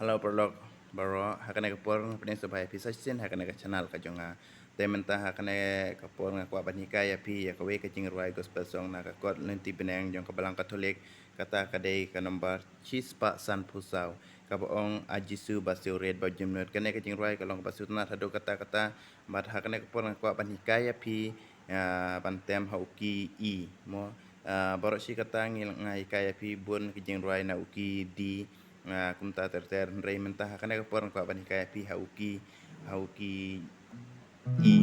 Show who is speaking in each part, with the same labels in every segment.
Speaker 1: Halo prolog baro hakane kapor ngapne sabai pisasin hakane ka channel ka jonga tementa hakane kapor ngakwa banika ya pi ya kawe ka jingruai gospel song na ka kot lenti beneng jong ka balang katolik kata kadai ka nomor chispa san pusau ka boong ajisu basio red ba jumnut kane ka jingruai ka long basutna hadu kata mat hakane kapor ngakwa banika ya pi bantem hauki I mo baro si kata ngil ngai kaya pi bun ka jingruai na uki di kumta ter rei mentah kana ka porn ko bani kaya pi hauki I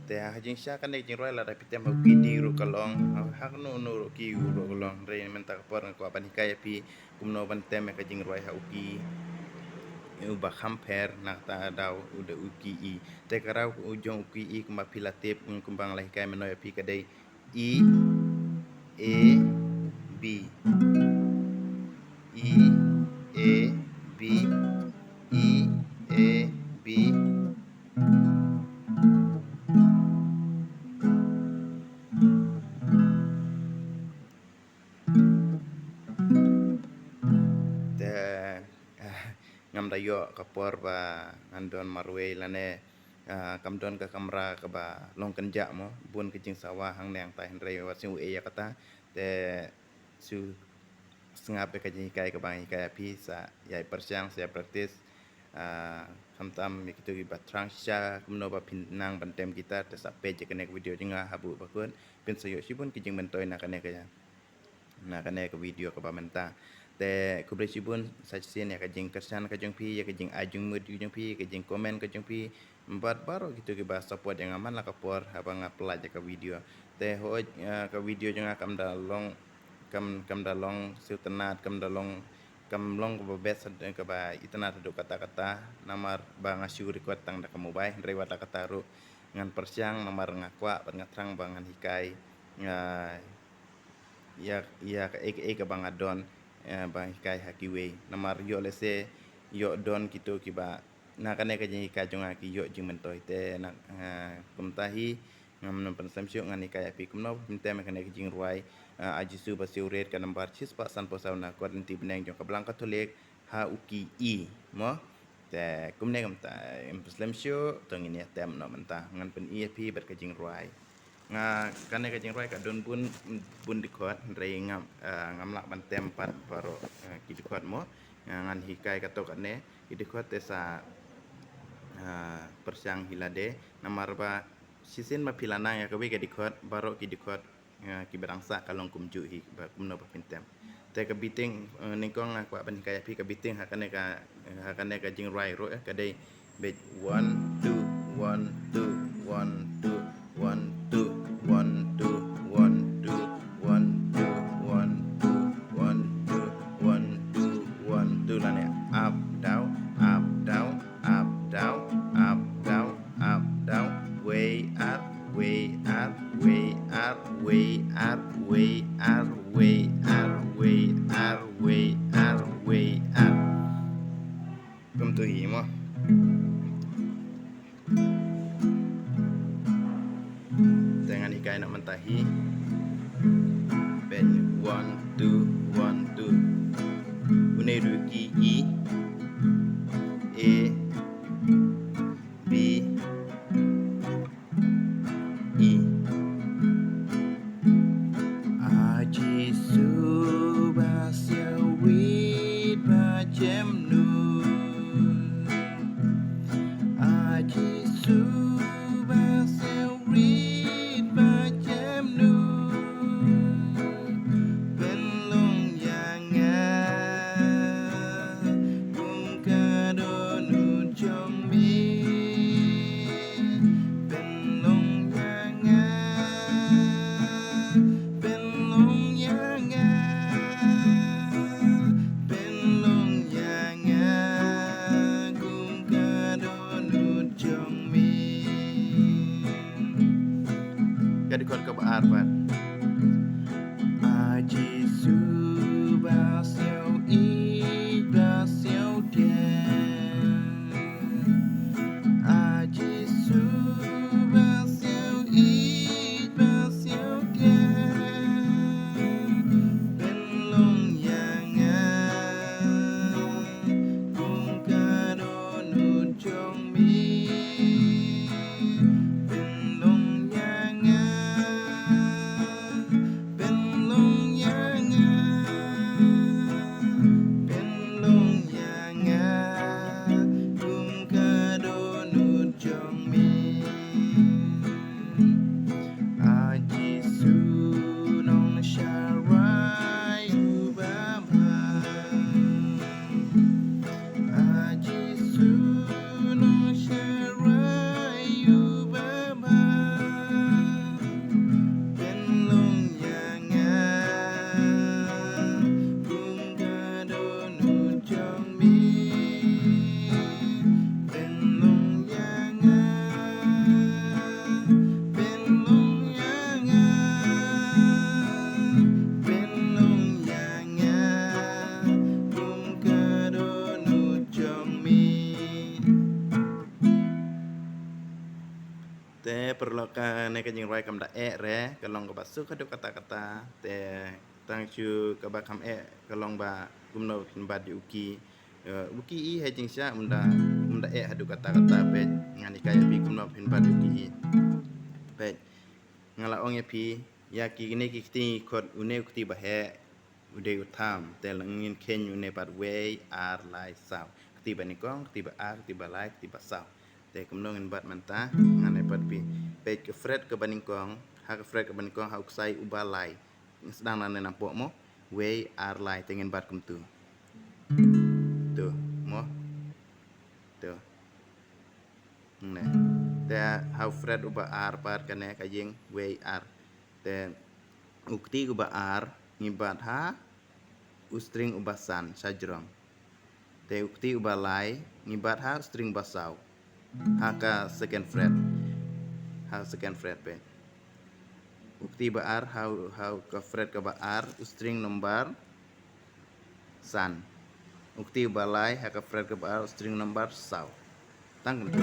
Speaker 1: te hajing sya kana jing roi la da pitem hauki di ru kalong ha no no ru ki ru kalong rei mentah ka porn ko bani kaya pi kumno ban tem ka jing roi hauki uba khamper nak ta dau uda uki I te karau ujong uki I kuma pilatip kumbang lai kai menoy pi kadai I A B I A B I A B te ngam dayo kapor ba ngandon marwe lane kamdon ka kamra ka ba long kenja mo bun ke jing sawah hang neng tai hendrei wa su e ya kata te su sengap ka jing kai ka bang kai pi sa yai persiang saya praktis kamtam mi kitu ba trang sha kumno ba pinang bantem kita te sa pe je kene video jinga habu bakun pin sayo sibun ke jing mentoy na kane ka na kane ka video ka ba menta te ku bre sibun sa sin ya ka jing kersan ka jing pi ya ka jing ajung mud jing pi ka jing komen ka jing pi empat baro gitu ke ba support yang aman lah kapor abang apply ka video te ho ka video jinga kam dalong siutenat kam dalong long ko bet ka ba itana do kata-kata namar ba ngasiu record tang da kamu bai rewat kata ru ngan persiang namar ngakwa ngatrang bangan hikai ya ka bang adon bang hikai hakiwe namar yo lese yo don gitu kiba na kane ka jing ka jonga ki yo jing mentoi te nak kumtahi ngam non pensamsio ngani ka api kumno minta me kane ka jing ruai ajisu basiuret ka nambar chis pa san posau na ko inti beneng jong ka blang katolik ha uki I mo te kumne kamta pensamsio tongin ya tem no menta ngan pen I ber ka jing ruai nga kane ka jing roi ka don bun dikot rei ngam lak ban tempat paro ki dikot mo ngan hikai ka to kane ki dikot tesa persiang hilade namar ba sisin ma pilana ya ka we ka dikot baro ki dikot ki berangsa kalong kumju hi ba kumno ba pintem te ka biting ningkong kwa ban hikai pi ka biting hakane ka jing roi ro ka dei bet 1 2 1 2 1 2 1 2 1 2 1 2 1 2 1 2 1 2 1 2 1 2 lane up down up down up down up down up down way up way up way up way up way up way up way up way up way up kum tu hi mo dengan ikai nak mentahi ben 1 2 1 2 une ruki I A B I aji subasya wid bajem nun aji subasya wid bajem nun jing roi kam da re kalong ka ba su ka do kata te tang chu ka ba kam kalong ba gumno pin ba di uki I he jing sya umda hadu kata pe ngani kaya bi gumno pin ba di uki pe ngala ong ya pi ya ki ne ki ti khot une ti ba he ude utam te langin ken une bat way ar lai sao ti ba ni kong ti ba ar ti ba lai ti ba sao te kumnong in bat manta ngane bat pi pe ke fred ke baning kong ha ke fred ke baning kong ha uksai uba lai sedang nan nampok mo way ar lai tengen bat kum tu mo tu ne te ha fred uba ar bat kane ka yeng way ar te ukti uba ar ngibat ha ustring ubasan sajrong te ukti uba lai ngibat ha string basau ha ka second fret pe ukti baar how ka fret ka baar string number san ukti balai ha ka fret ka baar string number sau tang tu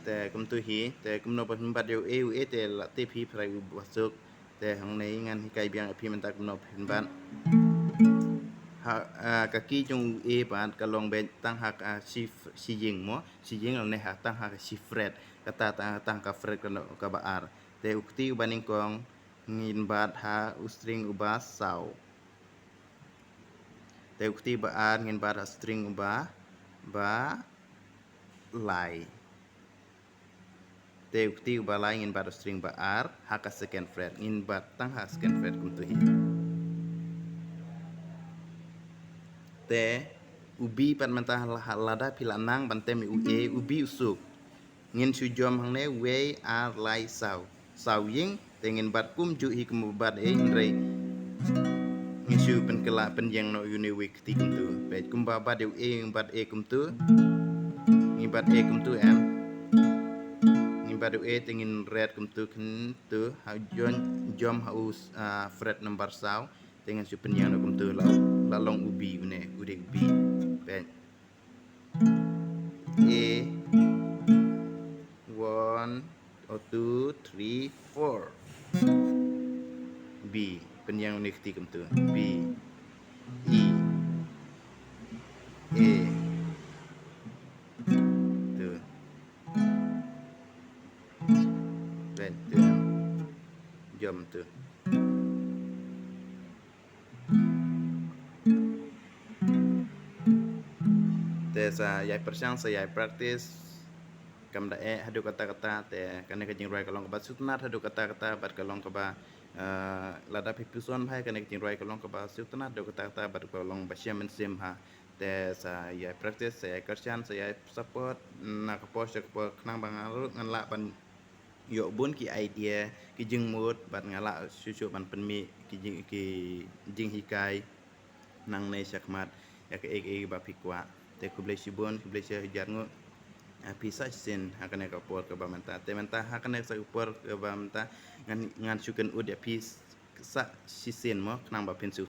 Speaker 1: te kum tu hi te kum no pat bat eu te la te phi phrai wasuk te hang nei ngan hi kai biang phi man ta kum no phin ban ka ki chung ban ka long ben tang ha si ying mo si ying al ne ha tang ha si fret kata tang ka fret ka baar te ukti baning kong ngin bat ha string uba sau te ukti baar ngin bat ha string uba ba lai te ukti uba lai ngin bat string baar ha ka second fret ngin bat tang ha second fret kum tu hi te ubi pan mentah lada pilanang bantem ubi usuk ngin sujom hang ne way ar lai sau ying tengin bat kum ju hi kum bat rei ngisu pen kela pen yang no uniwik ti kum tu pe kum ba bat bat kum tu ngi bat kum tu em ngi bat tengin red kum tu ken tu ha jom ha fret number sau dengan su pen yang no kum tu la long ubi une ude ubi pe A 1 or 2 3 4 B penyang ni ketika tu B E A tu ben tu jom tu sa yai persang sa yai practice kam da hadu kata-kata te kane ka jing roi kalong ka ba sutnat hadu kata-kata bat kalong ka ba lada pipison bhai kane ka jing roi kalong ka ba sutnat hadu kata-kata bat kalong ba siam sim ha te sa yai practice sa yai kerjan sa yai support na ka post ka knang bang ngan la ban yo bun ki idea ki jing mood bat ngala susu ban penmi ki jing hikai nang nei sakmat ya ke ba pikwa te ku blai sibon ku blai jar ngo pisa sin hakane ka por ka ba menta te menta hakane sa por ka ba menta ngan suken ud ya pis sa sisin mo nang ba pen su